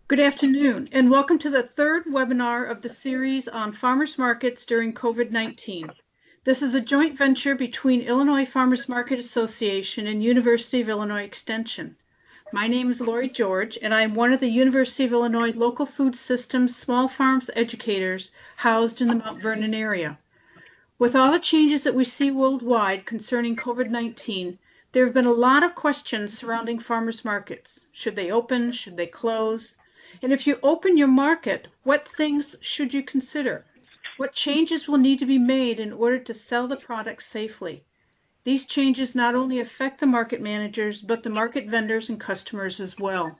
Good afternoon, and welcome to the third webinar of the series on farmers markets during COVID-19. This is a joint venture between Illinois Farmers Market Association and University of Illinois Extension. My name is Lori George, and I am one of the University of Illinois Local Food Systems Small Farms educators housed in the Mount Vernon area. With all the changes that we see worldwide concerning COVID-19, there have been a lot of questions surrounding farmers markets. Should they open? Should they close? And if you open your market, what things should you consider? What changes will need to be made in order to sell the product safely? These changes not only affect the market managers, but the market vendors and customers as well.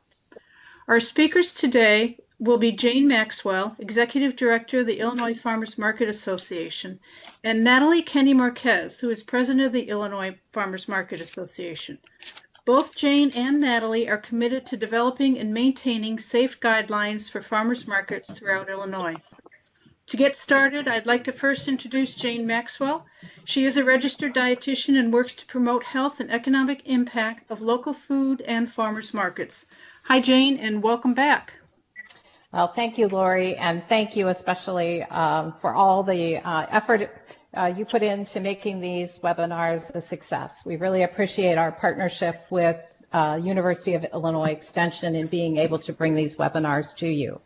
Our speakers today will be Jane Maxwell, Executive Director of the Illinois Farmers Market Association, and Natalie Kenny Marquez, who is President of the Illinois Farmers Market Association. Both Jane and Natalie are committed to developing and maintaining safe guidelines for farmers markets throughout Illinois. To get started, I'd like to first introduce Jane Maxwell. She is a registered dietitian and works to promote health and economic impact of local food and farmers markets. Hi, Jane, and welcome back. Well, thank you, Lori, and thank you especially for all the effort you put into making these webinars a success. We really appreciate our partnership with University of Illinois Extension in being able to bring these webinars to you.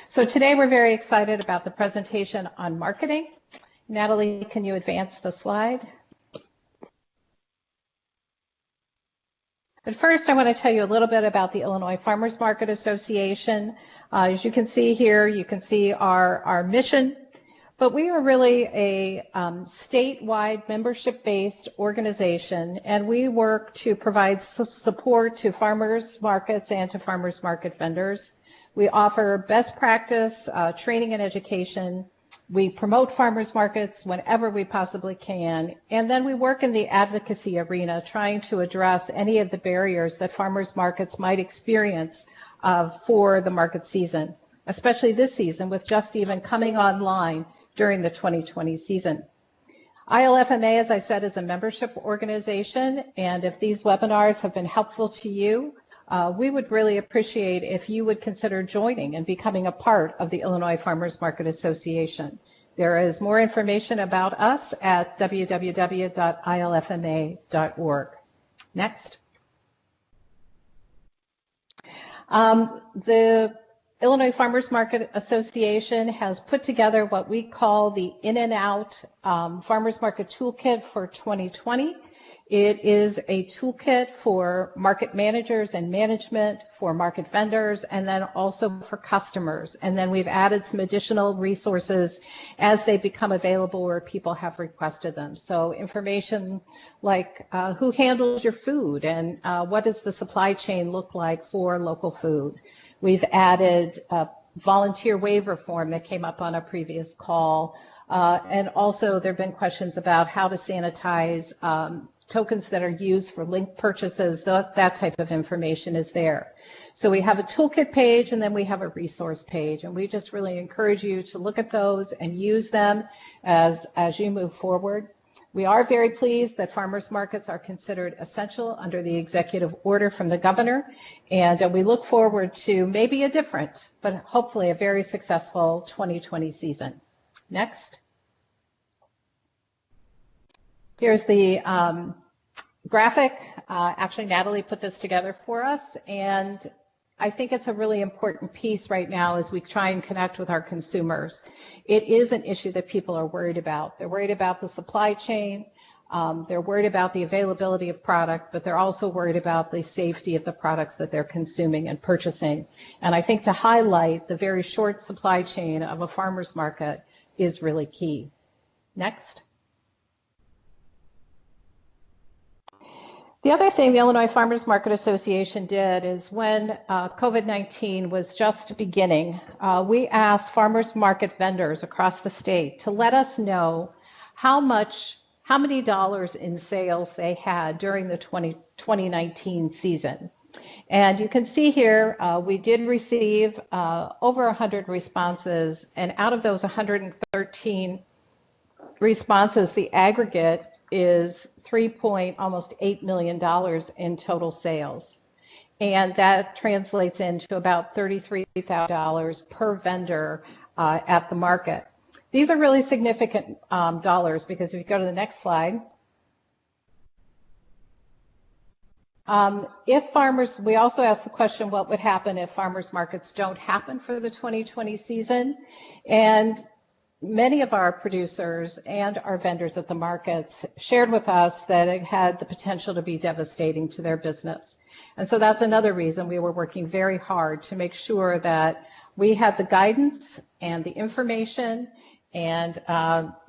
So today we're very excited about the presentation on marketing. Natalie, can you advance the slide? But first, I want to tell you a little bit about the Illinois Farmers Market Association. As you can see here, you can see our mission. But we are really a statewide membership-based organization, and we work to provide support to farmers markets and to farmers market vendors. We offer best practice training and education. We promote farmers markets whenever we possibly can, and then we work in the advocacy arena trying to address any of the barriers that farmers markets might experience for the market season, especially this season with just even coming online during the 2020 season. ILFMA, as I said, is a membership organization, and if these webinars have been helpful to you, we would really appreciate if you would consider joining and becoming a part of the Illinois Farmers Market Association. There is more information about us at www.ilfma.org. Next. The Illinois Farmers Market Association has put together what we call the In and Out Farmers Market Toolkit for 2020. It is a toolkit for market managers and management, for market vendors, and then also for customers. And then we've added some additional resources as they become available where people have requested them. So information like who handles your food and what does the supply chain look like for local food. We've added a volunteer waiver form that came up on a previous call. And also there have been questions about how to sanitize tokens that are used for link purchases. That type of information is there. So we have a toolkit page and then we have a resource page. And we just really encourage you to look at those and use them as you move forward. We are very pleased that farmers markets are considered essential under the executive order from the governor, and we look forward to maybe a different, but hopefully a very successful 2020 season. Next. Here's the graphic. Actually, Natalie put this together for us, and I think it's a really important piece right now as we try and connect with our consumers. It is an issue that people are worried about. They're worried about the supply chain. They're worried about the availability of product, but they're also worried about the safety of the products that they're consuming and purchasing. And I think to highlight the very short supply chain of a farmer's market is really key. Next. The other thing the Illinois Farmers Market Association did is when COVID-19 was just beginning, we asked farmers market vendors across the state to let us know how many dollars in sales they had during the 2019 season. And you can see here, we did receive over 100 responses, and out of those 113 responses, the aggregate is almost $8 million in total sales. And that translates into about $33,000 per vendor at the market. These are really significant dollars, because if you go to the next slide, we also asked the question, what would happen if farmers markets don't happen for the 2020 season? And many of our producers and our vendors at the markets shared with us that it had the potential to be devastating to their business. And so that's another reason we were working very hard to make sure that we had the guidance and the information and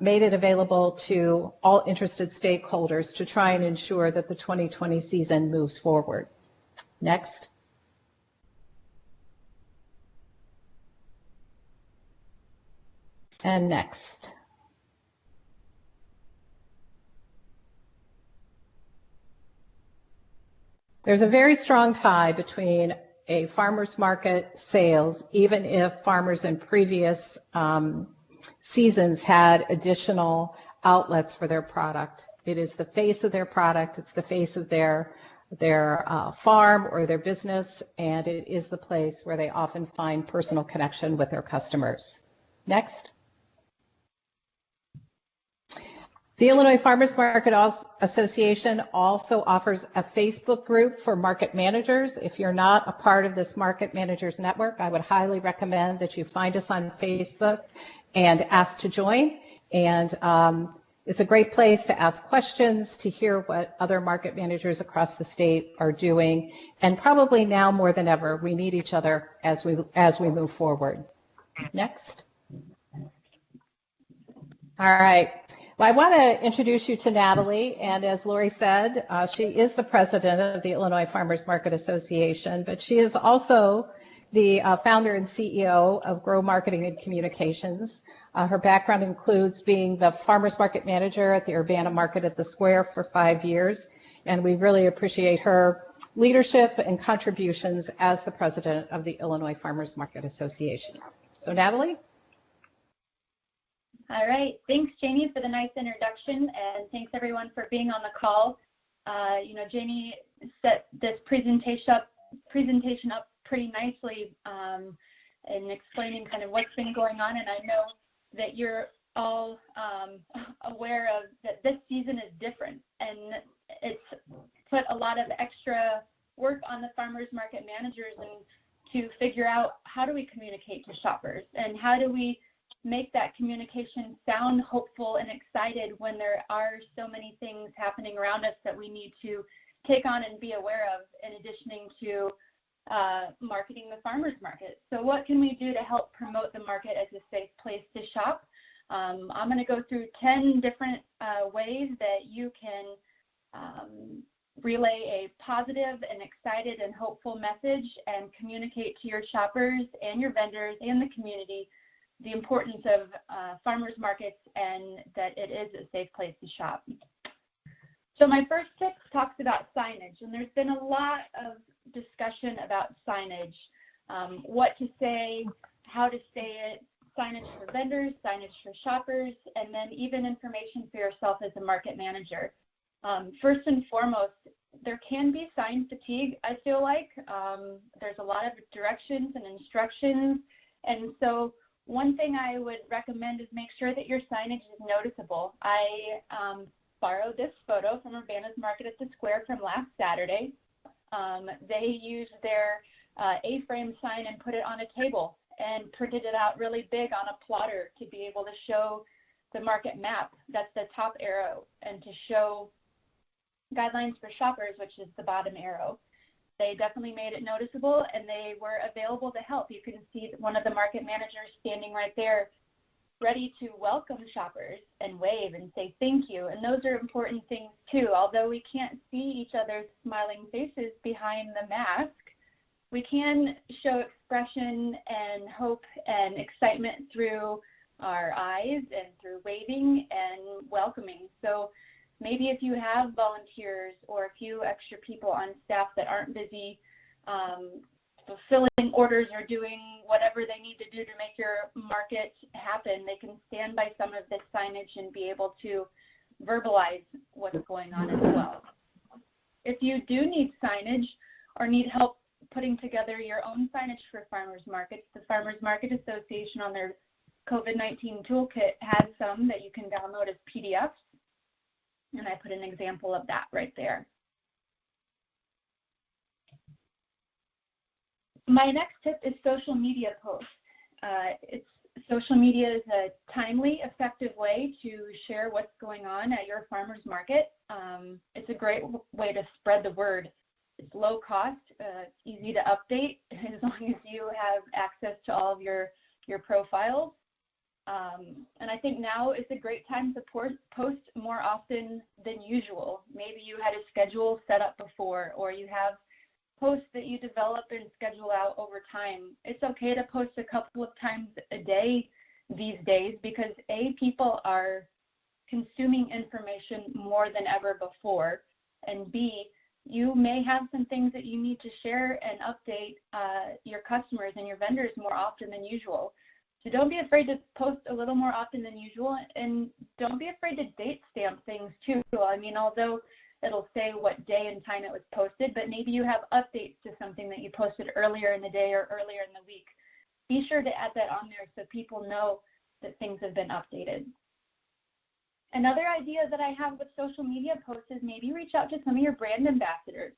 made it available to all interested stakeholders to try and ensure that the 2020 season moves forward. Next. And next. There's a very strong tie between a farmer's market sales, even if farmers in previous seasons had additional outlets for their product. It is the face of their product, it's the face of their farm or their business, and it is the place where they often find personal connection with their customers. Next. The Illinois Farmers Market Association also offers a Facebook group for market managers. If you're not a part of this market managers network, I would highly recommend that you find us on Facebook and ask to join. And it's a great place to ask questions, to hear what other market managers across the state are doing. And probably now more than ever, we need each other as we move forward. Next. All right. Well, I want to introduce you to Natalie, and as Lori said, she is the president of the Illinois Farmers Market Association, but she is also the founder and CEO of Grow Marketing and Communications. Her background includes being the farmers market manager at the Urbana Market at the Square for 5 years, and we really appreciate her leadership and contributions as the president of the Illinois Farmers Market Association. So Natalie? All right, thanks Jamie for the nice introduction, and thanks everyone for being on the call. Jamie set this presentation up pretty nicely in explaining kind of what's been going on, and I know that you're all aware of that this season is different, and it's put a lot of extra work on the farmers market managers and to figure out how do we communicate to shoppers and how do we make that communication sound hopeful and excited when there are so many things happening around us that we need to take on and be aware of, in addition to marketing the farmers market. So what can we do to help promote the market as a safe place to shop? I'm going to go through 10 different ways that you can relay a positive and excited and hopeful message and communicate to your shoppers and your vendors and the community the importance of farmers markets and that it is a safe place to shop. So my first tip talks about signage, and there's been a lot of discussion about signage, what to say, how to say it, signage for vendors, signage for shoppers, and then even information for yourself as a market manager. First and foremost, there can be sign fatigue, I feel like. There's a lot of directions and instructions, and so one thing I would recommend is make sure that your signage is noticeable. I borrowed this photo from Urbana's Market at the Square from last Saturday. They used their A-frame sign and put it on a table and printed it out really big on a plotter to be able to show the market map. That's the top arrow, and to show guidelines for shoppers, which is the bottom arrow. They definitely made it noticeable, and they were available to help. You can see one of the market managers standing right there, ready to welcome shoppers and wave and say thank you. And those are important things too. Although we can't see each other's smiling faces behind the mask, we can show expression and hope and excitement through our eyes and through waving and welcoming. So maybe if you have volunteers or a few extra people on staff that aren't busy fulfilling orders or doing whatever they need to do to make your market happen, they can stand by some of this signage and be able to verbalize what's going on as well. If you do need signage, or need help putting together your own signage for farmers markets, the Farmers Market Association on their COVID-19 toolkit has some that you can download as PDFs, and I put an example of that right there. My next tip is social media posts. Social media is a timely, effective way to share what's going on at your farmer's market. It's a great way to spread the word. It's low cost, it's easy to update as long as you have access to all of your profiles. And I think now is a great time to post more often than usual. Maybe you had a schedule set up before, or you have posts that you develop and schedule out over time. It's okay to post a couple of times a day these days because A, people are consuming information more than ever before, and B, you may have some things that you need to share and update your customers and your vendors more often than usual. So don't be afraid to post a little more often than usual, and don't be afraid to date stamp things too. I mean, although it'll say what day and time it was posted, but maybe you have updates to something that you posted earlier in the day or earlier in the week. Be sure to add that on there so people know that things have been updated. Another idea that I have with social media posts is maybe reach out to some of your brand ambassadors.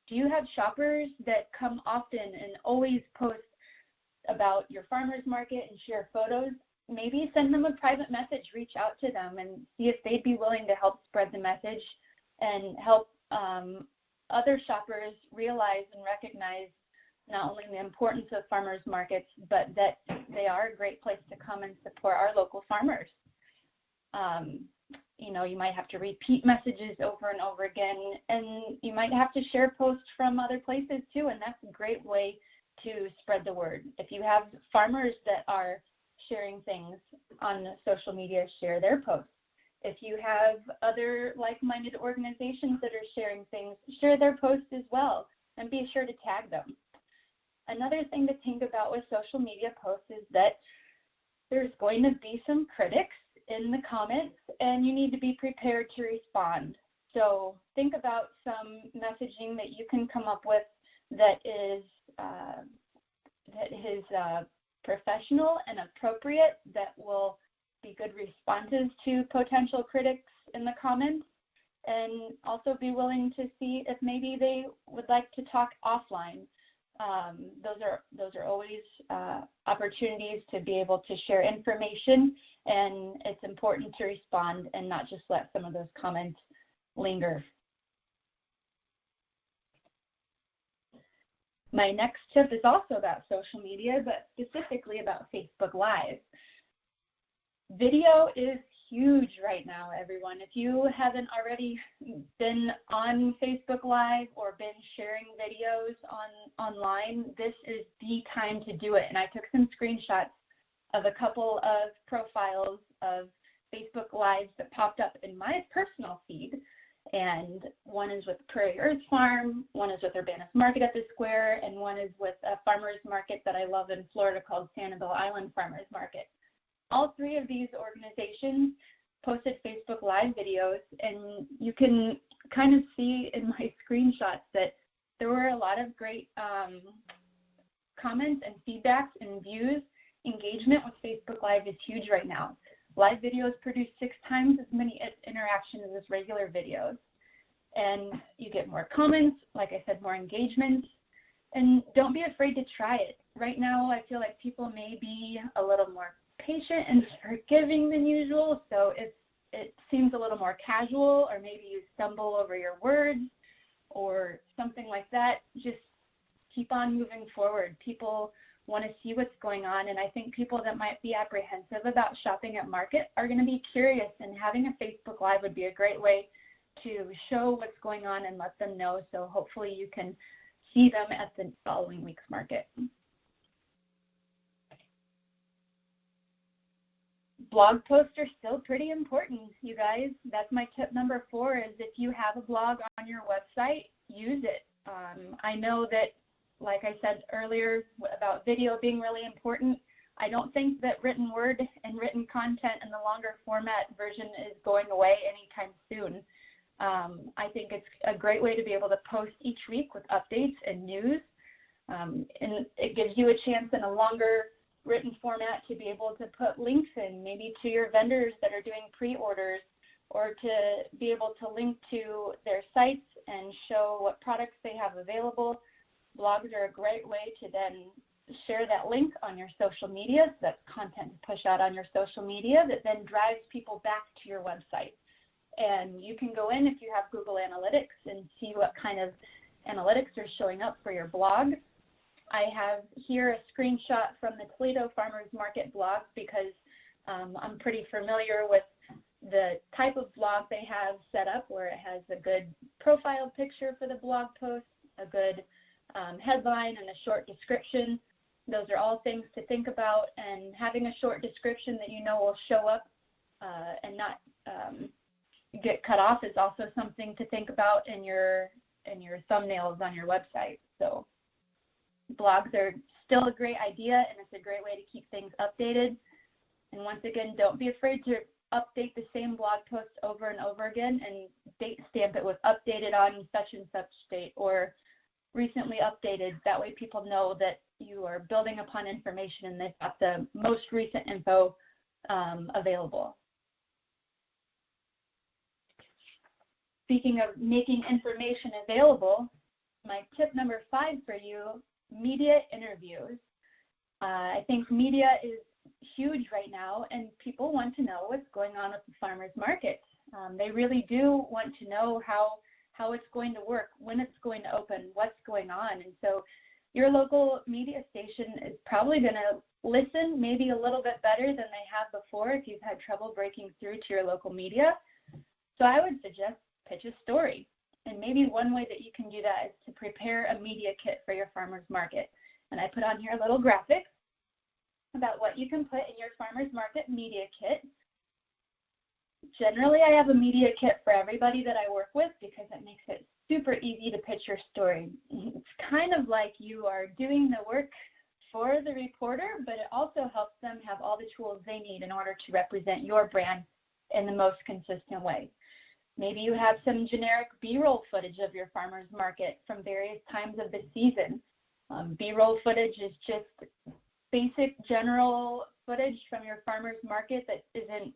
Do you have shoppers that come often and always post about your farmer's market and share photos? Maybe send them a private message, reach out to them and see if they'd be willing to help spread the message and help other shoppers realize and recognize not only the importance of farmers markets, but that they are a great place to come and support our local farmers. You know, you might have to repeat messages over and over again, and you might have to share posts from other places too, and that's a great way to spread the word. If you have farmers that are sharing things on social media, share their posts. If you have other like-minded organizations that are sharing things, share their posts as well, and be sure to tag them. Another thing to think about with social media posts is that there's going to be some critics in the comments, and you need to be prepared to respond. So think about some messaging that you can come up with that is professional and appropriate, that will be good responses to potential critics in the comments, and also be willing to see if maybe they would like to talk offline. Those are always opportunities to be able to share information, and it's important to respond and not just let some of those comments linger. My next tip is also about social media, but specifically about Facebook Live. Video is huge right now, everyone. If you haven't already been on Facebook Live or been sharing videos online, this is the time to do it. And I took some screenshots of a couple of profiles of Facebook Lives that popped up in my personal feed. And one is with Prairie Earth Farm, one is with Urbanus Market at the Square, and one is with a farmer's market that I love in Florida called Sanibel Island Farmers Market. All three of these organizations posted Facebook Live videos, and you can kind of see in my screenshots that there were a lot of great comments and feedbacks and views. Engagement with Facebook Live is huge right now. Live videos produce 6 times as many interactions as regular videos. And you get more comments, like I said, more engagement. And don't be afraid to try it. Right now, I feel like people may be a little more patient and forgiving than usual. So if it seems a little more casual, or maybe you stumble over your words or something like that, just keep on moving forward. People want to see what's going on, and I think people that might be apprehensive about shopping at market are going to be curious, and having a Facebook Live would be a great way to show what's going on and let them know, so hopefully you can see them at the following week's market. Blog posts are still pretty important, you guys. That's my tip number 4, is if you have a blog on your website, use it. I know that, like I said earlier about video being really important, I don't think that written word and written content in the longer format version is going away anytime soon. I think it's a great way to be able to post each week with updates and news. And it gives you a chance in a longer written format to be able to put links in, maybe to your vendors that are doing pre-orders, or to be able to link to their sites and show what products they have available. Blogs are a great way to then share that link on your social media. So that's content to push out on your social media that then drives people back to your website. And you can go in if you have Google Analytics and see what kind of analytics are showing up for your blog. I have here a screenshot from the Toledo Farmers Market blog because I'm pretty familiar with the type of blog they have set up, where it has a good profile picture for the blog post, a good headline, and a short description. Those are all things to think about, and having a short description that you know will show up and not get cut off is also something to think about in your thumbnails on your website. So blogs are still a great idea, and it's a great way to keep things updated. And once again, don't be afraid to update the same blog post over and over again and date stamp it with updated on such and such date or recently updated. That way people know that you are building upon information and they've got the most recent info available. Speaking of making information available, my tip number 5 for you, media interviews. I think media is huge right now, and people want to know what's going on at the farmers market. They really do want to know how it's going to work, when it's going to open, what's going on. And so your local media station is probably going to listen maybe a little bit better than they have before if you've had trouble breaking through to your local media. So I would suggest pitch a story. And maybe one way that you can do that is to prepare a media kit for your farmers market. And I put on here a little graphic about what you can put in your farmers market media kit. Generally, I have a media kit for everybody that I work with because it makes it super easy to pitch your story. It's kind of like you are doing the work for the reporter, but it also helps them have all the tools they need in order to represent your brand in the most consistent way. Maybe you have some generic B-roll footage of your farmers market from various times of the season. B-roll footage is just basic general footage from your farmers market that isn't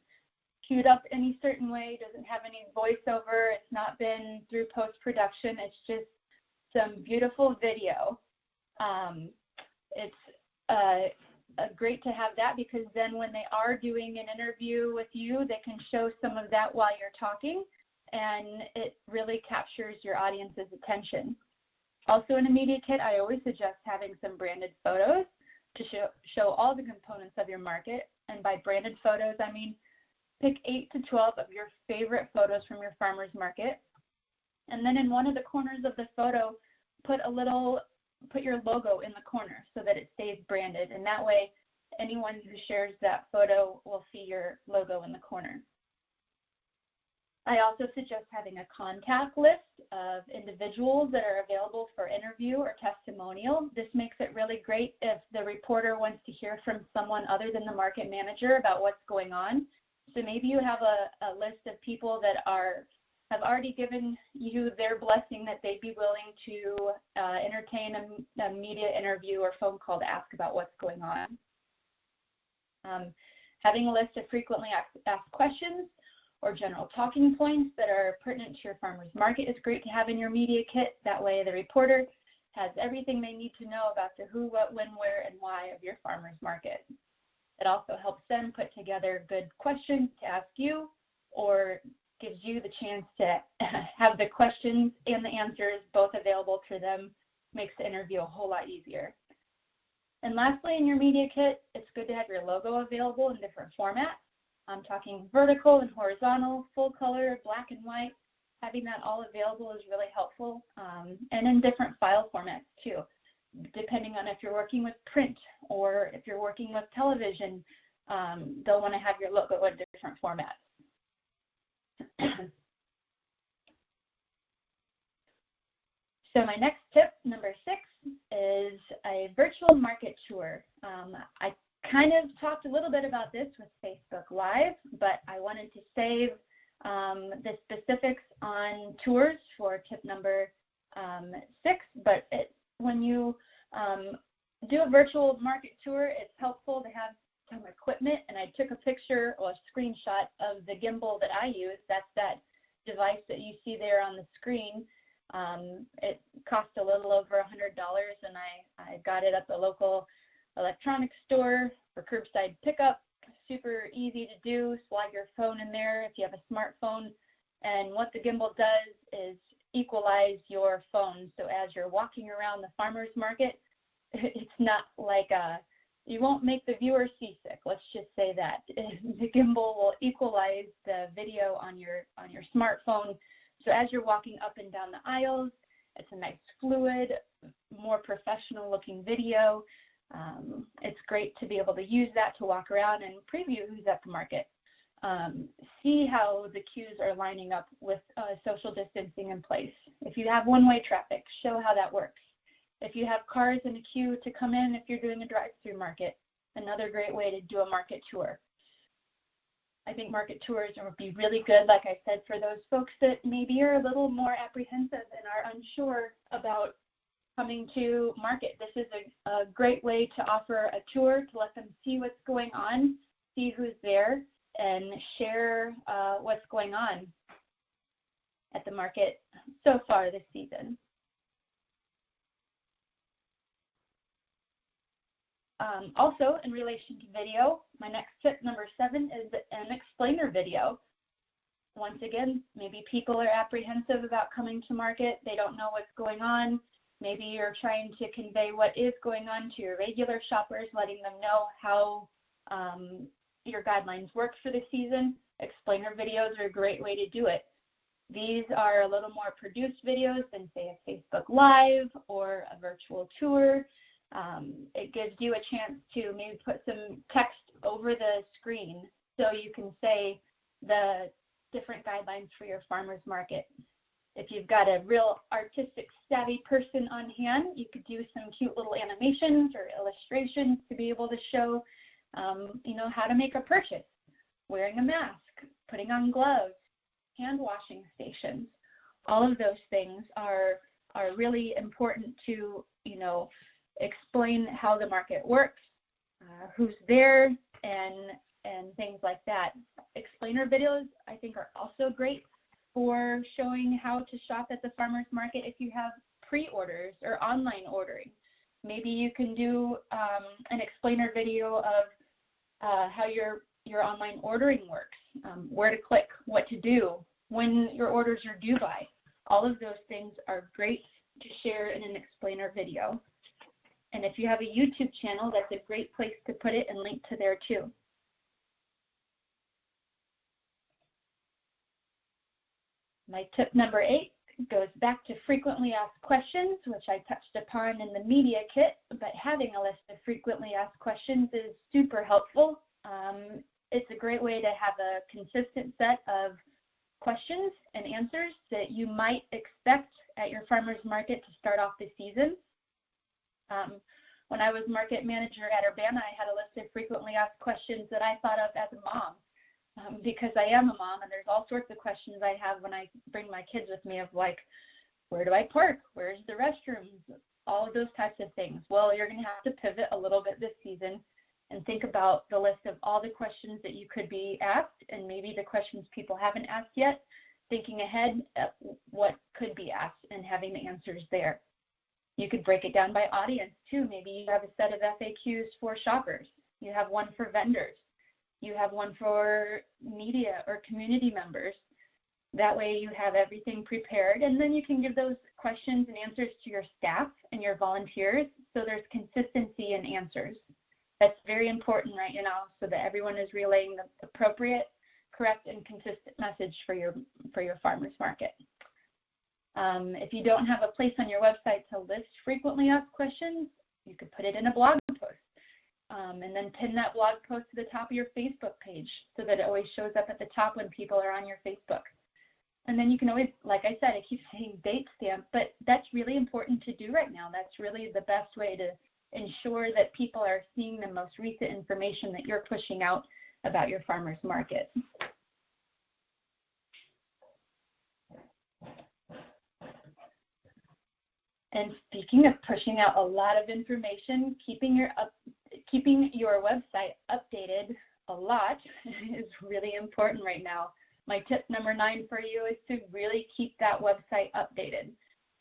queued up any certain way, doesn't have any voiceover, it's not been through post-production, it's just some beautiful video. It's great to have that because then when they are doing an interview with you, they can show some of that while you're talking, and it really captures your audience's attention. Also in a media kit, I always suggest having some branded photos to show all the components of your market. And by branded photos, I mean pick 8 to 12 of your favorite photos from your farmer's market. And then in one of the corners of the photo, put your logo in the corner so that it stays branded. And that way, anyone who shares that photo will see your logo in the corner. I also suggest having a contact list of individuals that are available for interview or testimonial. This makes it really great if the reporter wants to hear from someone other than the market manager about what's going on. So maybe you have a list of people that have already given you their blessing that they'd be willing to entertain a media interview or phone call to ask about what's going on. Having a list of frequently asked questions or general talking points that are pertinent to your farmer's market is great to have in your media kit. That way the reporter has everything they need to know about the who, what, when, where, and why of your farmer's market. It also helps them put together good questions to ask you, or gives you the chance to have the questions and the answers both available to them, makes the interview a whole lot easier. And lastly, in your media kit, it's good to have your logo available in different formats. I'm talking vertical and horizontal, full color, black and white. Having that all available is really helpful, and in different file formats too, depending on if you're working with print or if you're working with television. They'll want to have your logo in different formats. So my next tip, number 6, is a virtual market tour. I kind of talked a little bit about this with Facebook Live, but I wanted to save the specifics on tours for tip number 6, but when you do a virtual market tour, it's helpful to have some equipment, and I took a picture or a screenshot of the gimbal that I use. That's that device that you see there on the screen. It cost a little over $100, and I got it at the local electronics store for curbside pickup. Super easy to do. Slide your phone in there if you have a smartphone, and what the gimbal does is equalize your phone. So as you're walking around the farmer's market, it's not like you won't make the viewer seasick. Let's just say that. The gimbal will equalize the video on your smartphone. So as you're walking up and down the aisles, it's a nice fluid, more professional looking video. It's great to be able to use that to walk around and preview who's at the market. See how the queues are lining up with social distancing in place. If you have one-way traffic, show how that works. If you have cars in a queue to come in, if you're doing a drive-through market, another great way to do a market tour. I think market tours would be really good, like I said, for those folks that maybe are a little more apprehensive and are unsure about coming to market. This is a great way to offer a tour, to let them see what's going on, see who's there, and share what's going on at the market so far this season. Also, in relation to video, my next tip, number 7, is an explainer video. Once again, maybe people are apprehensive about coming to market. They don't know what's going on. Maybe you're trying to convey what is going on to your regular shoppers, letting them know how your guidelines work for the season. Explainer videos are a great way to do it. These are a little more produced videos than, say, a Facebook Live or a virtual tour. It gives you a chance to maybe put some text over the screen so you can say the different guidelines for your farmer's market. If you've got a real artistic savvy person on hand, you could do some cute little animations or illustrations to be able to show, how to make a purchase, wearing a mask, putting on gloves, hand washing stations. All of those things are really important to, explain how the market works, who's there, and things like that. Explainer videos, I think, are also great for showing how to shop at the farmer's market if you have pre-orders or online ordering. Maybe you can do an explainer video of how your online ordering works, where to click, what to do, when your orders are due by. All of those things are great to share in an explainer video. And if you have a YouTube channel, that's a great place to put it and link to there too. My tip number 8 goes back to frequently asked questions, which I touched upon in the media kit, but having a list of frequently asked questions is super helpful. It's a great way to have a consistent set of questions and answers that you might expect at your farmer's market to start off the season. When I was market manager at Urbana, I had a list of frequently asked questions that I thought of as a mom, because I am a mom, and there's all sorts of questions I have when I bring my kids with me of like, where do I park? Where's the restrooms? All of those types of things. Well, you're going to have to pivot a little bit this season and think about the list of all the questions that you could be asked, and maybe the questions people haven't asked yet, thinking ahead at what could be asked and having the answers there. You could break it down by audience too. Maybe you have a set of FAQs for shoppers. You have one for vendors. You have one for media or community members. That way you have everything prepared, and then you can give those questions and answers to your staff and your volunteers, so there's consistency in answers. That's very important right now, so that everyone is relaying the appropriate, correct, and consistent message for your farmer's market. If you don't have a place on your website to list frequently asked questions, you could put it in a blog post, and then pin that blog post to the top of your Facebook page so that it always shows up at the top when people are on your Facebook. And then you can always, like I said, I keep saying date stamp, but that's really important to do right now. That's really the best way to ensure that people are seeing the most recent information that you're pushing out about your farmer's market. And speaking of pushing out a lot of information, keeping your website updated a lot is really important right now. My tip number 9 for you is to really keep that website updated.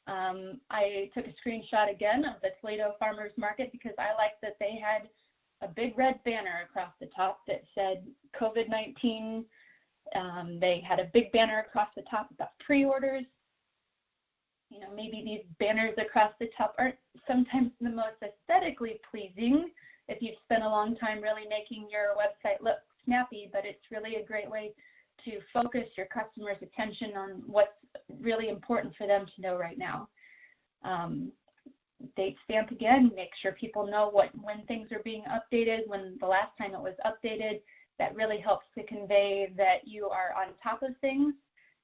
I took a screenshot again of the Toledo Farmers Market because I liked that they had a big red banner across the top that said COVID-19. They had a big banner across the top about pre-orders. You know, maybe these banners across the top aren't sometimes the most aesthetically pleasing if you've spent a long time really making your website look snappy, but it's really a great way to focus your customers' attention on what's really important for them to know right now. Date stamp again, make sure people know when things are being updated, when the last time it was updated. That really helps to convey that you are on top of things,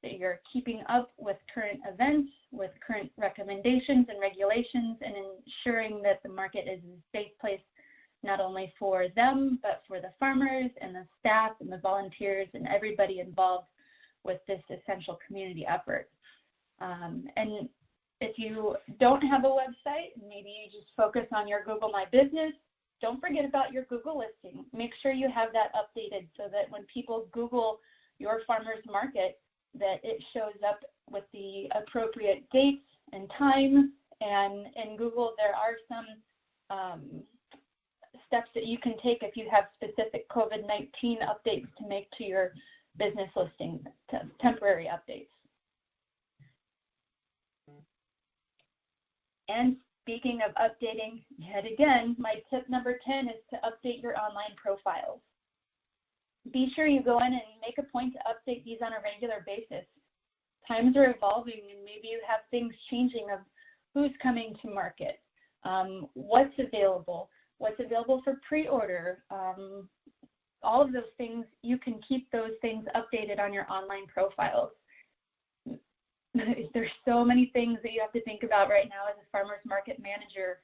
that you're keeping up with current events, with current recommendations and regulations, and ensuring that the market is a safe place not only for them, but for the farmers and the staff and the volunteers and everybody involved with this essential community effort. And if you don't have a website, maybe you just focus on your Google My Business, don't forget about your Google listing. Make sure you have that updated so that when people Google your farmers market, that it shows up with the appropriate dates and times. And in Google, there are some steps that you can take if you have specific COVID-19 updates to make to your business listing, temporary updates. And speaking of updating, yet again, my tip number 10 is to update your online profiles. Be sure you go in and make a point to update these on a regular basis. Times are evolving and maybe you have things changing of who's coming to market, what's available for pre-order, all of those things. You can keep those things updated on your online profiles. There's so many things that you have to think about right now as a farmer's market manager.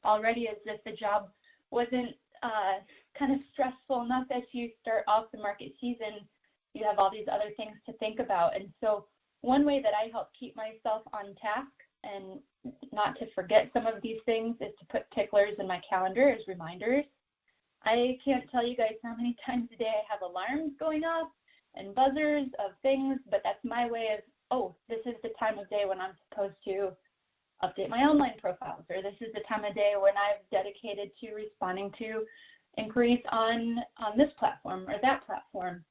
Already as if the job wasn't kind of stressful enough as you start off the market season, you have all these other things to think about. And so one way that I help keep myself on task and not to forget some of these things is to put ticklers in my calendar as reminders. I can't tell you guys how many times a day I have alarms going off and buzzers of things, but that's my way of, oh, this is the time of day when I'm supposed to update my online profiles, or this is the time of day when I've dedicated to responding to inquiries on this platform or that platform.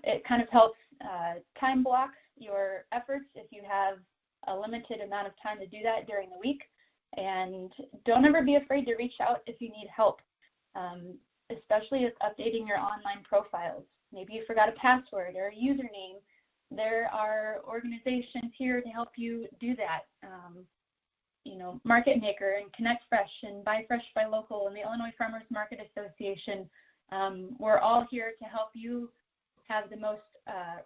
It kind of helps time block your efforts if you have a limited amount of time to do that during the week. And don't ever be afraid to reach out if you need help, especially with updating your online profiles. Maybe you forgot a password or a username. There are organizations here to help you do that. You know, Market Maker and Connect Fresh and Buy Fresh, Buy Local and the Illinois Farmers Market Association. We're all here to help you have the most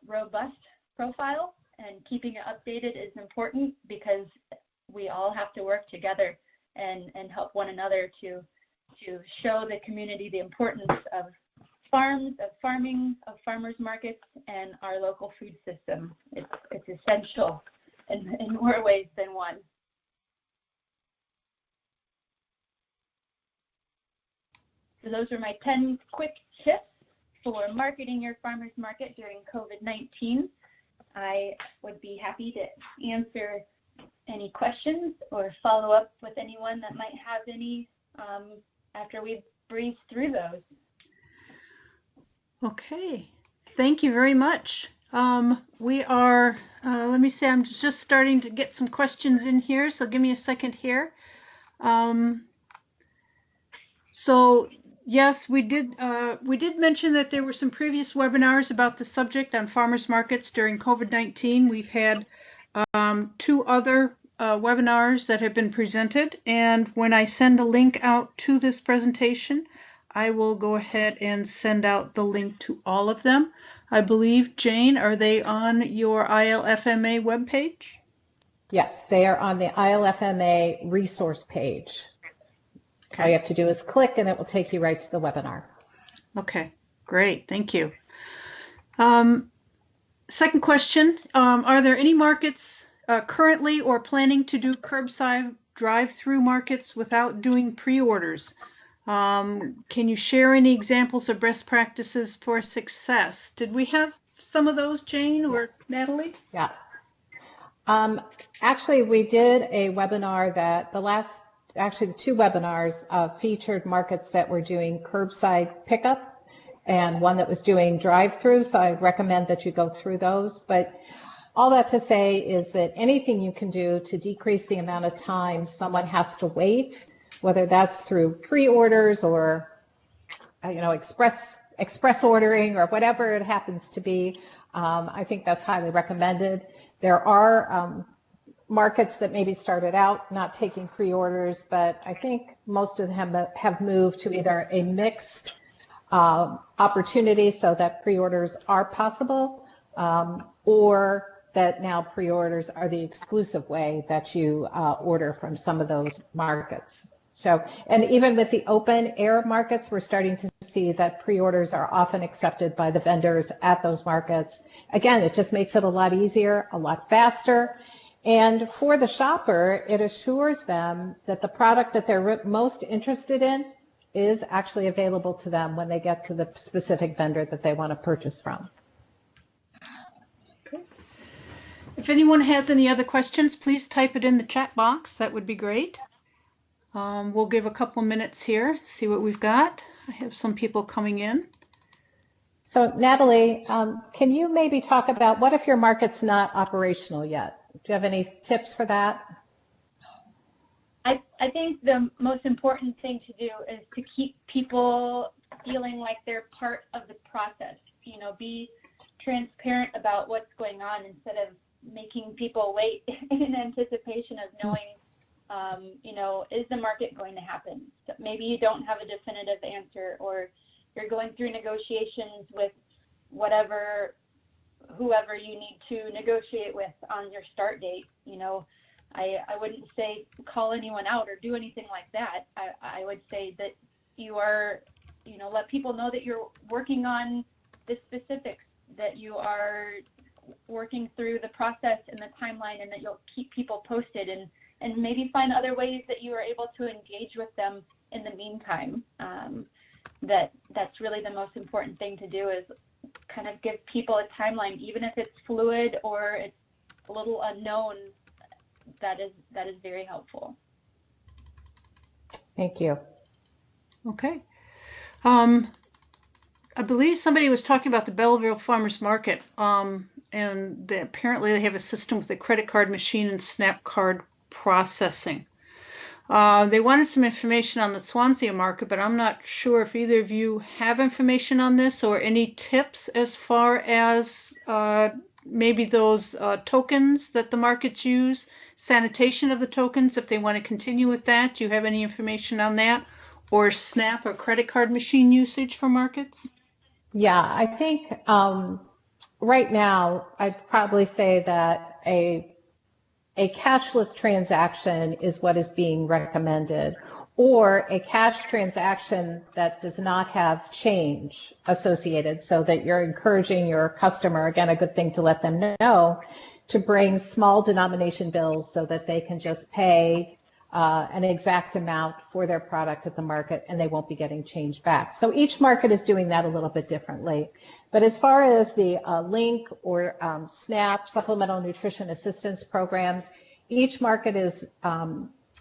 robust profile, and keeping it updated is important because we all have to work together and help one another to show the community the importance of farms, of farming, of farmers markets, and our local food system. It's essential in more ways than one. So those are my 10 quick tips for marketing your farmers market during COVID-19. I would be happy to answer any questions or follow up with anyone that might have any after we breeze through those. Okay, thank you very much. We are, let me see, I'm just starting to get some questions in here, so give me a second here. So yes, we did mention that there were some previous webinars about the subject on farmers markets during COVID-19. We've had 2 other webinars that have been presented, and when I send a link out to this presentation, I will go ahead and send out the link to all of them. I believe, Jane, are they on your ILFMA webpage? Yes, they are on the ILFMA resource page. Okay. All you have to do is click and it will take you right to the webinar. Okay, great, thank you. Second question, are there any markets currently or planning to do curbside drive-through markets without doing pre-orders. Can you share any examples of best practices for success? Did we have some of those, Jane or Natalie? Yes. Actually, we did a webinar that the two webinars featured markets that were doing curbside pickup and one that was doing drive-through. So I recommend that you go through those. But all that to say is that anything you can do to decrease the amount of time someone has to wait, whether that's through pre-orders or express ordering or whatever it happens to be, I think that's highly recommended. There are markets that maybe started out not taking pre-orders, but I think most of them have moved to either a mixed opportunity so that pre-orders are possible, or that now pre-orders are the exclusive way that you order from some of those markets. So, and even with the open air markets, we're starting to see that pre-orders are often accepted by the vendors at those markets. Again, it just makes it a lot easier, a lot faster. And for the shopper, it assures them that the product that they're most interested in is actually available to them when they get to the specific vendor that they want to purchase from. Okay. If anyone has any other questions, please type it in the chat box. That would be great. We'll give a couple of minutes here, see what we've got. I have some people coming in. So Natalie, can you maybe talk about what if your market's not operational yet? Do you have any tips for that? I think the most important thing to do is to keep people feeling like they're part of the process. You know, be transparent about what's going on instead of making people wait in anticipation of knowing, you know, is the market going to happen? So maybe you don't have a definitive answer, or you're going through negotiations with whoever you need to negotiate with on your start date. You know, I wouldn't say call anyone out or do anything like that. I would say that you are, you know, let people know that you're working on the specifics, that you are working through the process and the timeline, and that you'll keep people posted, and maybe find other ways that you are able to engage with them in the meantime. That's really the most important thing to do, is kind of give people a timeline, even if it's fluid or it's a little unknown. That is very helpful. Thank you. Okay. I believe somebody was talking about the Belleville Farmers Market, and apparently they have a system with a credit card machine and SNAP card processing. They wanted some information on the Swansea market, but I'm not sure if either of you have information on this or any tips as far as maybe those tokens that the markets use, sanitation of the tokens, if they want to continue with that. Do you have any information on that? Or SNAP or credit card machine usage for markets? Yeah, I think right now I'd probably say that a cashless transaction is what is being recommended, or a cash transaction that does not have change associated, so that you're encouraging your customer, again, a good thing to let them know, to bring small denomination bills so that they can just pay an exact amount for their product at the market and they won't be getting change back. So each market is doing that a little bit differently. But as far as the LINK or SNAP, Supplemental Nutrition Assistance Programs, each market is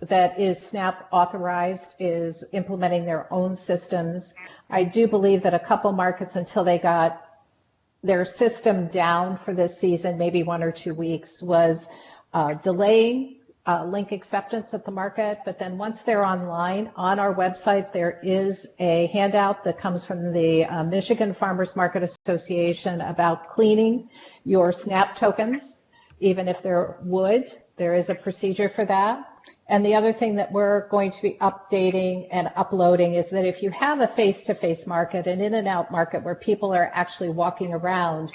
that is SNAP authorized is implementing their own systems. I do believe that a couple markets, until they got their system down for this season, maybe 1 or 2 weeks, was delaying link acceptance at the market. But then once they're online, on our website, there is a handout that comes from the Michigan Farmers Market Association about cleaning your SNAP tokens. Even if they're wood, there is a procedure for that. And the other thing that we're going to be updating and uploading is that if you have a face-to-face market, an in-and-out market where people are actually walking around,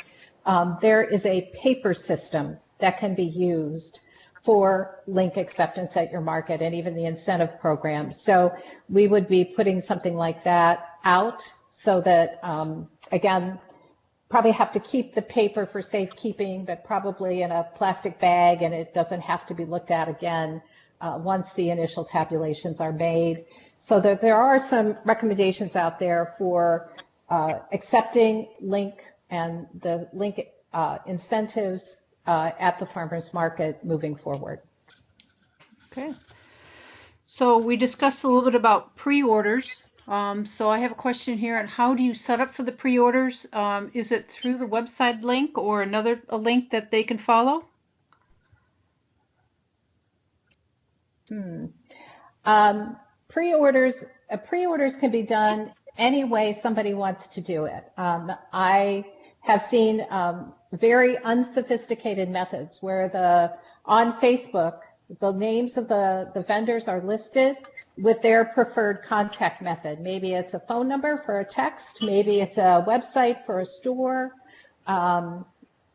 there is a paper system that can be used for link acceptance at your market, and even the incentive program. So we would be putting something like that out so that, again, probably have to keep the paper for safekeeping, but probably in a plastic bag, and it doesn't have to be looked at again once the initial tabulations are made. So there are some recommendations out there for accepting link and the link incentives at the farmers market moving forward. Okay. So we discussed a little bit about pre-orders. So I have a question here on how do you set up for the pre-orders? Is it through the website link or a link that they can follow? Pre-orders can be done any way somebody wants to do it. I have seen very unsophisticated methods where on Facebook, the names of the vendors are listed with their preferred contact method. Maybe it's a phone number for a text, maybe it's a website for a store,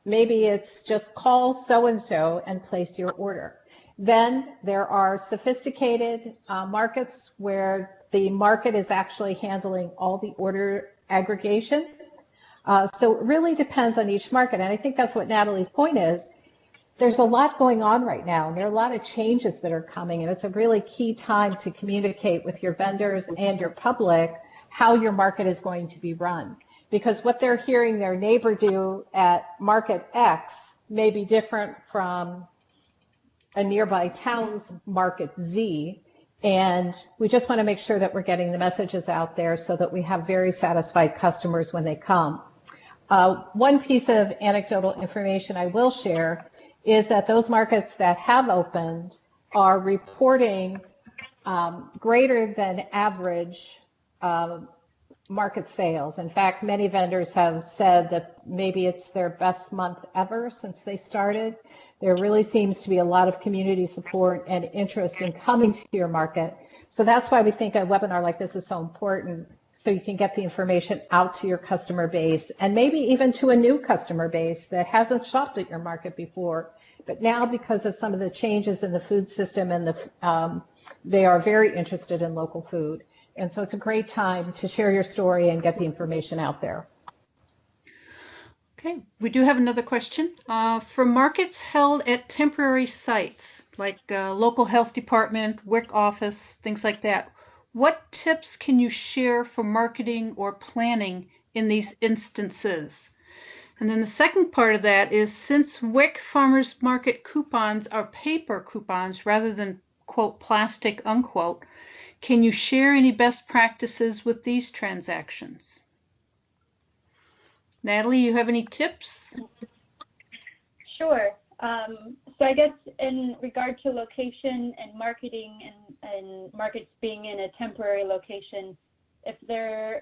maybe it's just call so-and-so and place your order. Then there are sophisticated markets where the market is actually handling all the order aggregation. So it really depends on each market. And I think that's what Natalie's point is. There's a lot going on right now, and there are a lot of changes that are coming, and it's a really key time to communicate with your vendors and your public how your market is going to be run. Because what they're hearing their neighbor do at market X may be different from a nearby town's market Z, and we just want to make sure that we're getting the messages out there so that we have very satisfied customers when they come. One piece of anecdotal information I will share is that those markets that have opened are reporting greater than average market sales. In fact, many vendors have said that maybe it's their best month ever since they started. There really seems to be a lot of community support and interest in coming to your market. So that's why we think a webinar like this is so important, so you can get the information out to your customer base and maybe even to a new customer base that hasn't shopped at your market before. But now, because of some of the changes in the food system and they are very interested in local food. And so it's a great time to share your story and get the information out there. Okay, we do have another question. For markets held at temporary sites, like local health department, WIC office, things like that, what tips can you share for marketing or planning in these instances? And then the second part of that is, since WIC farmers market coupons are paper coupons rather than, quote, plastic, unquote, can you share any best practices with these transactions? Natalie, you have any tips? Sure. So I guess in regard to location and marketing and markets being in a temporary location, if the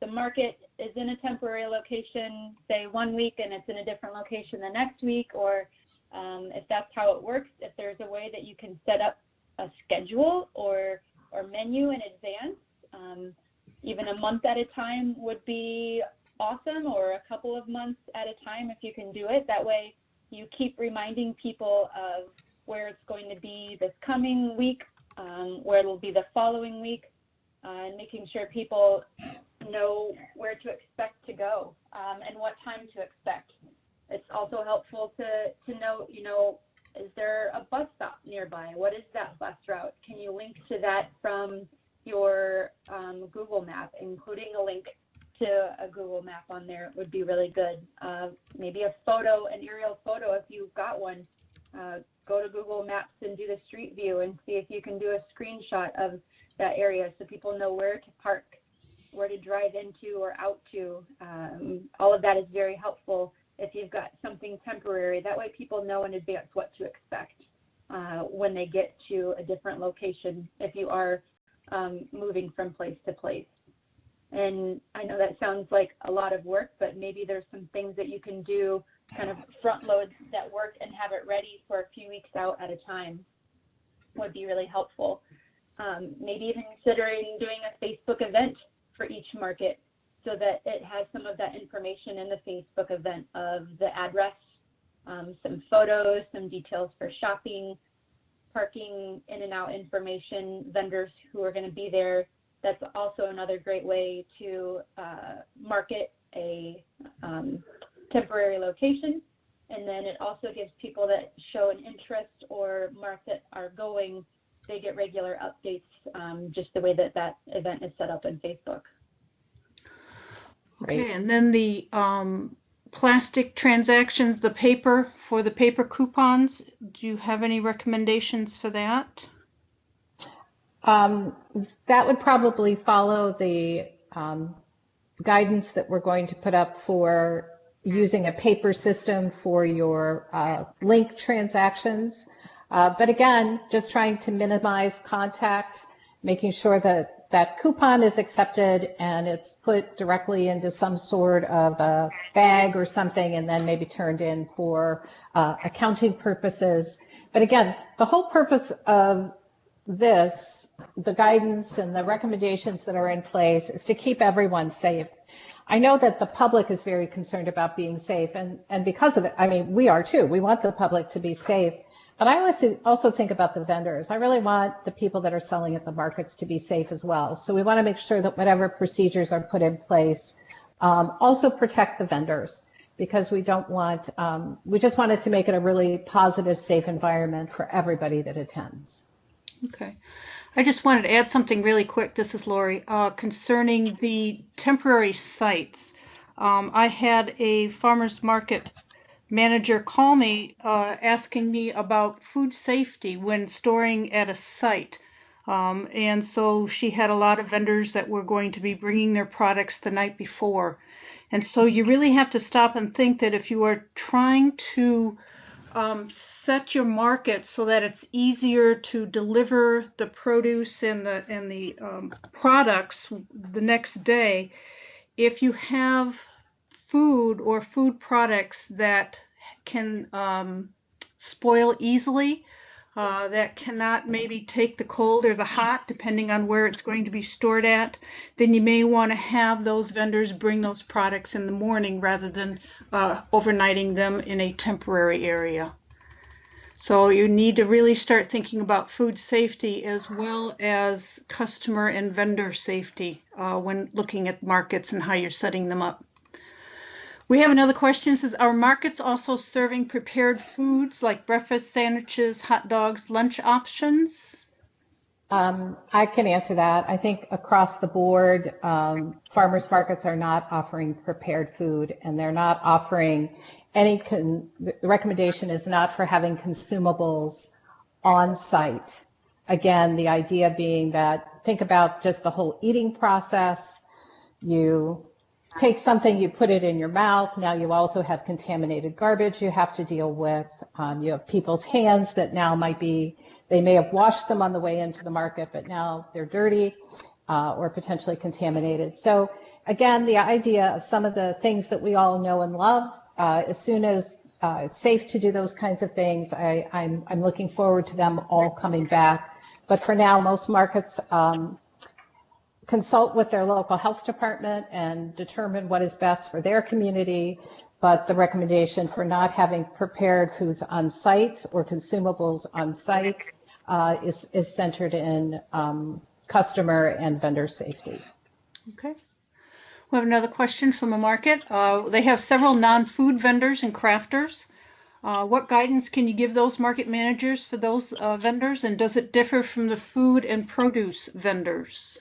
market is in a temporary location, say 1 week, and it's in a different location the next week, or if that's how it works, if there's a way that you can set up a schedule or menu in advance, even a month at a time would be awesome, or a couple of months at a time if you can do it. That way you keep reminding people of where it's going to be this coming week, where it'll be the following week, and making sure people know where to expect to go and what time to expect. It's also helpful to note, is there a bus stop nearby? What is that bus route? Can you link to that from your Google map? Including a link to a Google map on there would be really good. Maybe a photo, an aerial photo if you've got one. Go to Google Maps and do the street view and see if you can do a screenshot of that area so people know where to park, where to drive into or out to. All of that is very helpful if you've got something temporary. That way people know in advance what to expect when they get to a different location if you are moving from place to place. And I know that sounds like a lot of work, but maybe there's some things that you can do, kind of front load that work and have it ready for a few weeks out at a time would be really helpful. Maybe even considering doing a Facebook event for each market so that it has some of that information in the Facebook event of the address, some photos, some details for shopping, parking, in and out information, vendors who are going to be there. That's also another great way to market a temporary location. And then it also gives people that show an interest or mark that are going, they get regular updates, just the way that that event is set up in Facebook. Okay, and then the plastic transactions, the paper for the paper coupons, do you have any recommendations for that? That would probably follow the guidance that we're going to put up for using a paper system for your link transactions. But again, just trying to minimize contact, making sure that that coupon is accepted and it's put directly into some sort of a bag or something and then maybe turned in for accounting purposes. But again, the whole purpose of this, the guidance and the recommendations that are in place, is to keep everyone safe. I know that the public is very concerned about being safe, and because of it, I mean, we are too. We want the public to be safe. But I also think about the vendors. I really want the people that are selling at the markets to be safe as well. So we want to make sure that whatever procedures are put in place also protect the vendors, because we don't want, we just wanted to make it a really positive, safe environment for everybody that attends. Okay. I just wanted to add something really quick. This is Lori, concerning the temporary sites. I had a farmer's market manager call me asking me about food safety when storing at a site. And so she had a lot of vendors that were going to be bringing their products the night before. And so you really have to stop and think that if you are trying to set your market so that it's easier to deliver the produce and the products the next day, if you have food or food products that can spoil easily, that cannot maybe take the cold or the hot, depending on where it's going to be stored at, then you may want to have those vendors bring those products in the morning rather than overnighting them in a temporary area. So you need to really start thinking about food safety as well as customer and vendor safety when looking at markets and how you're setting them up. We have another question. It says, are markets also serving prepared foods like breakfast sandwiches, hot dogs, lunch options? I can answer that. I think across the board, farmers markets are not offering prepared food, and they're not offering any, the recommendation is not for having consumables on site. Again, the idea being that, think about just the whole eating process. You take something, you put it in your mouth. Now you also have contaminated garbage you have to deal with. You have people's hands that now might be, they may have washed them on the way into the market, but now they're dirty or potentially contaminated. So again, the idea of some of the things that we all know and love, as soon as it's safe to do those kinds of things, I'm looking forward to them all coming back. But for now, most markets consult with their local health department and determine what is best for their community. But the recommendation for not having prepared foods on site or consumables on site is centered in customer and vendor safety. Okay. We have another question from a market. They have several non-food vendors and crafters. What guidance can you give those market managers for those vendors, and does it differ from the food and produce vendors?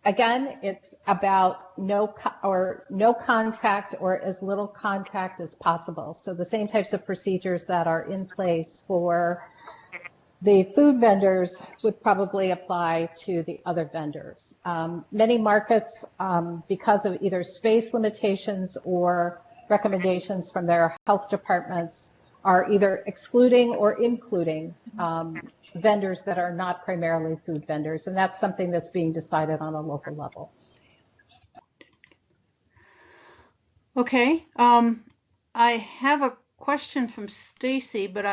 Again, it's about no contact or as little contact as possible. So the same types of procedures that are in place for the food vendors would probably apply to the other vendors. Many markets, because of either space limitations or recommendations from their health departments, are either excluding or including vendors that are not primarily food vendors, and that's something that's being decided on a local level. Okay, I have a question from Stacy, but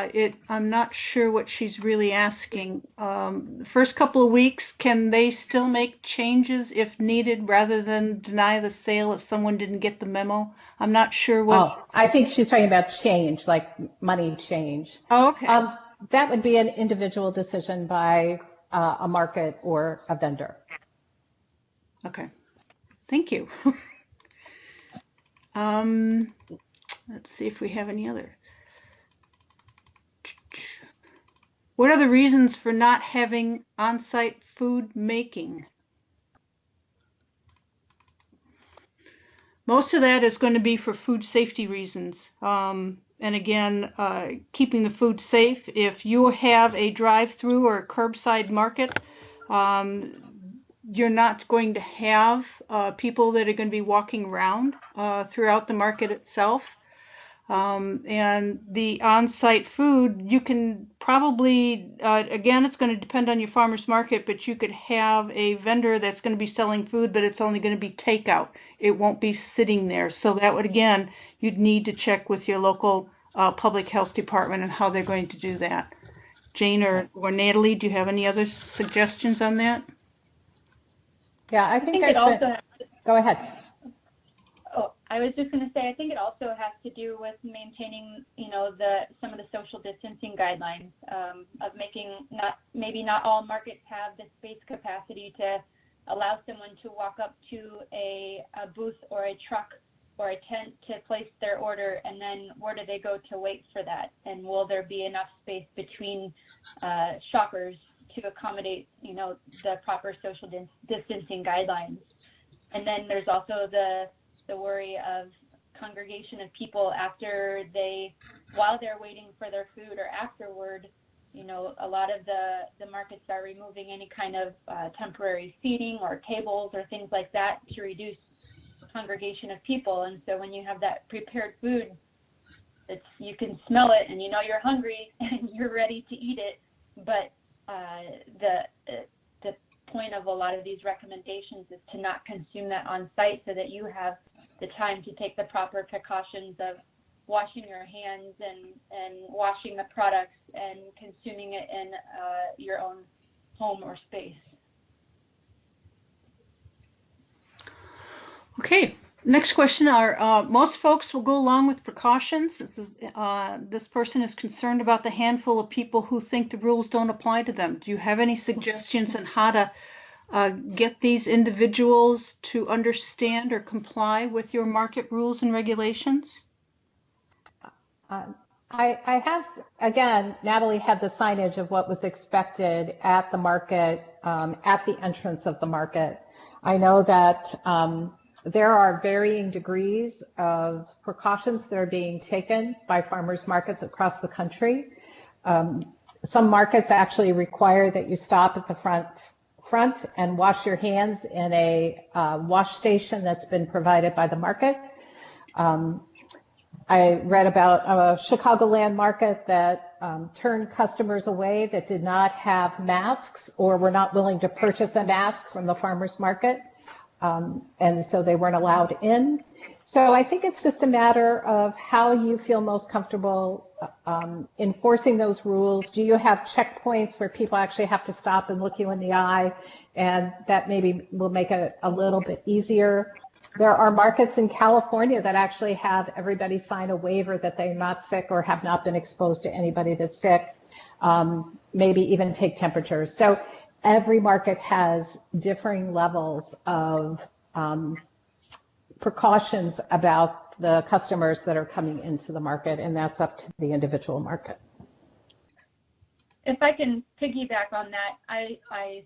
I'm not sure what she's really asking. The first couple of weeks, can they still make changes if needed rather than deny the sale if someone didn't get the memo? I'm not sure what. Oh, I think she's talking about change, like money change. Oh, okay. That would be an individual decision by a market or a vendor. Okay. Thank you. Let's see if we have any other. What are the reasons for not having on-site food making? Most of that is going to be for food safety reasons. And again, keeping the food safe. If you have a drive-through or a curbside market, you're not going to have people that are going to be walking around throughout the market itself. And the on-site food, you can probably, again, it's going to depend on your farmer's market, but you could have a vendor that's going to be selling food, but it's only going to be takeout. It won't be sitting there. So that would, again, you'd need to check with your local public health department and how they're going to do that. Jane or Natalie, do you have any other suggestions on that? Yeah, I think there's been, go ahead. Oh, I was just going to say, I think it also has to do with maintaining, some of the social distancing guidelines of making maybe not all markets have the space capacity to allow someone to walk up to a booth or a truck or a tent to place their order, and then where do they go to wait for that? And will there be enough space between shoppers to accommodate, the proper social distancing guidelines? And then there's also the worry of congregation of people while they're waiting for their food or afterward. A lot of the markets are removing any kind of temporary seating or tables or things like that to reduce congregation of people. And so when you have that prepared food, you can smell it and you're hungry and you're ready to eat it. But the point of a lot of these recommendations is to not consume that on site so that you have the time to take the proper precautions of washing your hands and washing the products and consuming it in your own home or space. Okay, next question are, most folks will go along with precautions. This person is concerned about the handful of people who think the rules don't apply to them. Do you have any suggestions on how to get these individuals to understand or comply with your market rules and regulations? I have, again, Natalie had the signage of what was expected at the market, at the entrance of the market. I know that there are varying degrees of precautions that are being taken by farmers markets across the country. Some markets actually require that you stop at the front and wash your hands in a wash station that's been provided by the market. I read about a Chicagoland market that turned customers away that did not have masks or were not willing to purchase a mask from the farmers market. And so they weren't allowed in. So I think it's just a matter of how you feel most comfortable enforcing those rules. Do you have checkpoints where people actually have to stop and look you in the eye? And that maybe will make it a little bit easier. There are markets in California that actually have everybody sign a waiver that they're not sick or have not been exposed to anybody that's sick, maybe even take temperatures. So every market has differing levels of precautions about the customers that are coming into the market, and that's up to the individual market. If I can piggyback on that, I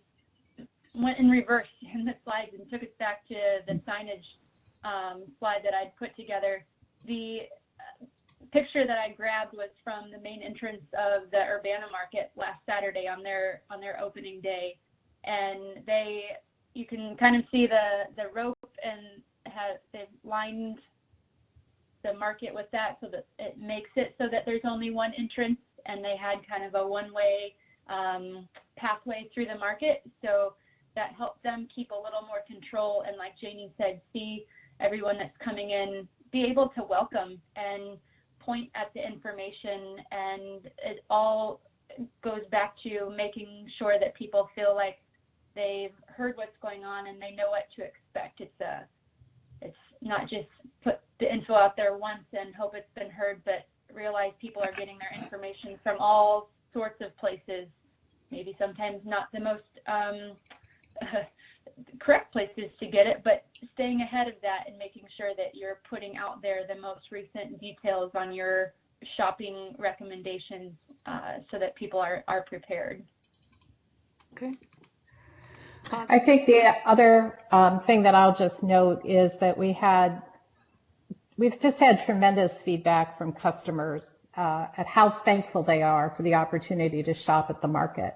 went in reverse in the slides and took us back to the signage slide that I'd put together. The picture that I grabbed was from the main entrance of the Urbana market last Saturday on their opening day, and you can kind of see the rope, and they've lined the market with that so that it makes it so that there's only one entrance, and they had kind of a one-way pathway through the market. So that helped them keep a little more control, and like Janie said, see everyone that's coming in, be able to welcome and point at the information. And it all goes back to making sure that people feel like they've heard what's going on and they know what to expect. It's not just put the info out there once and hope it's been heard, but realize people are getting their information from all sorts of places, maybe sometimes not the most correct places to get it, but staying ahead of that and making sure that you're putting out there the most recent details on your shopping recommendations so that people are prepared. Okay. I think the other thing that I'll just note is that we've just had tremendous feedback from customers at how thankful they are for the opportunity to shop at the market.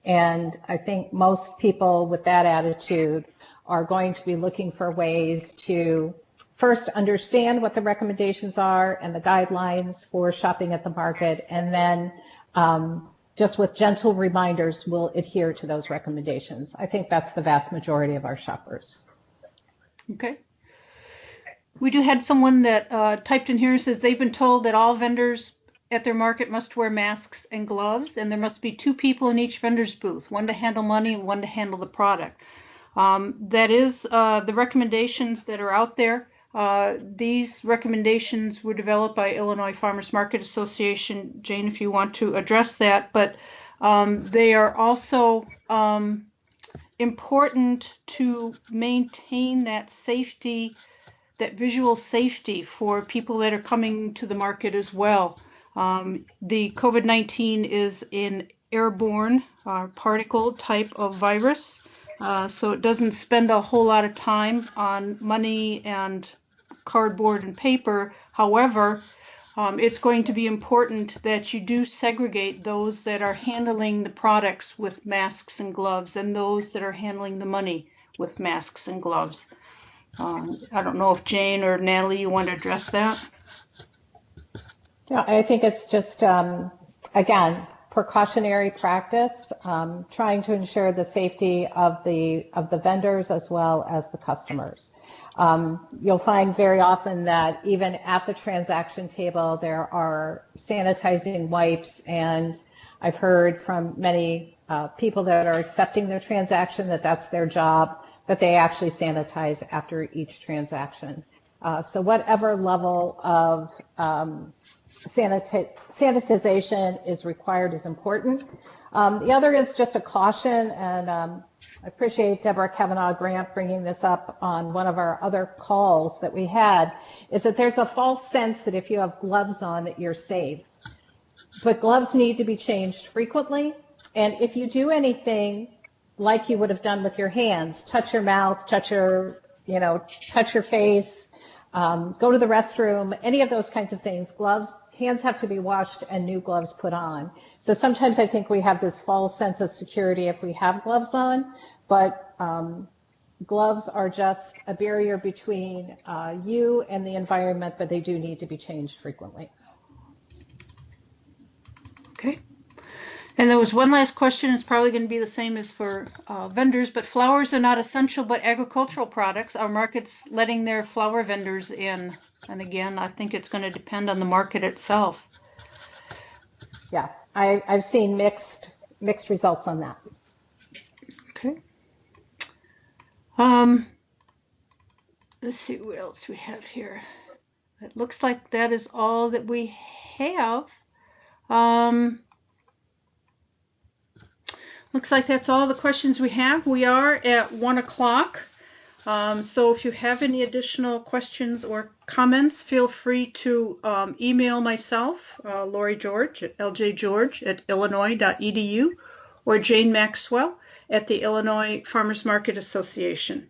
And I think most people with that attitude are going to be looking for ways to first understand what the recommendations are and the guidelines for shopping at the market, and then just with gentle reminders, will adhere to those recommendations. I think that's the vast majority of our shoppers. Okay. We do had someone that typed in here and says they've been told that all vendors at their market must wear masks and gloves, and there must be 2 people in each vendor's booth, one to handle money and one to handle the product. That is the recommendations that are out there. These recommendations were developed by Illinois Farmers Market Association. Jane, if you want to address that, but they are also important to maintain that safety, that visual safety for people that are coming to the market as well. The COVID-19 is an airborne particle type of virus, so it doesn't spend a whole lot of time on money and cardboard and paper. However, it's going to be important that you do segregate those that are handling the products with masks and gloves and those that are handling the money with masks and gloves. I don't know if Jane or Natalie, you want to address that? Yeah, I think it's just, again, precautionary practice, trying to ensure the safety of the vendors as well as the customers. You'll find very often that even at the transaction table, there are sanitizing wipes, and I've heard from many people that are accepting their transaction that that's their job, that they actually sanitize after each transaction. So whatever level of sanitization is required is important. The other is just a caution, and I appreciate Deborah Kavanaugh Grant bringing this up on one of our other calls that we had, is that there's a false sense that if you have gloves on that you're safe. But gloves need to be changed frequently, and if you do anything like you would have done with your hands, touch your mouth, touch your face, go to the restroom, any of those kinds of things, hands have to be washed and new gloves put on. So sometimes I think we have this false sense of security if we have gloves on, but gloves are just a barrier between you and the environment, but they do need to be changed frequently. Okay. And there was one last question. It's probably going to be the same as for vendors, but flowers are not essential but agricultural products. Are markets letting their flower vendors in? And again, I think it's going to depend on the market itself. Yeah, I've seen mixed results on that. Okay. Let's see what else we have here. It looks like that is all that we have. Looks like that's all the questions we have. We are at 1 o'clock. So if you have any additional questions or comments, feel free to email myself, Lori George at ljgeorge@illinois.edu, or Jane Maxwell at the Illinois Farmers Market Association.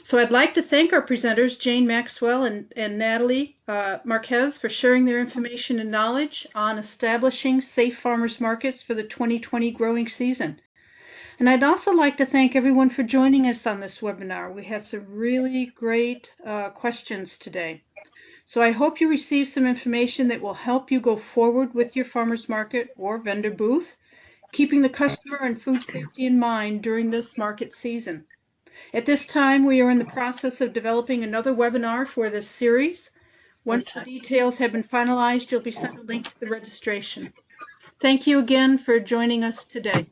So I'd like to thank our presenters, Jane Maxwell and Natalie Marquez, for sharing their information and knowledge on establishing safe farmers markets for the 2020 growing season. And I'd also like to thank everyone for joining us on this webinar. We had some really great questions today. So I hope you receive some information that will help you go forward with your farmers market or vendor booth, keeping the customer and food safety in mind during this market season. At this time, we are in the process of developing another webinar for this series. Once the details have been finalized, you'll be sent a link to the registration. Thank you again for joining us today.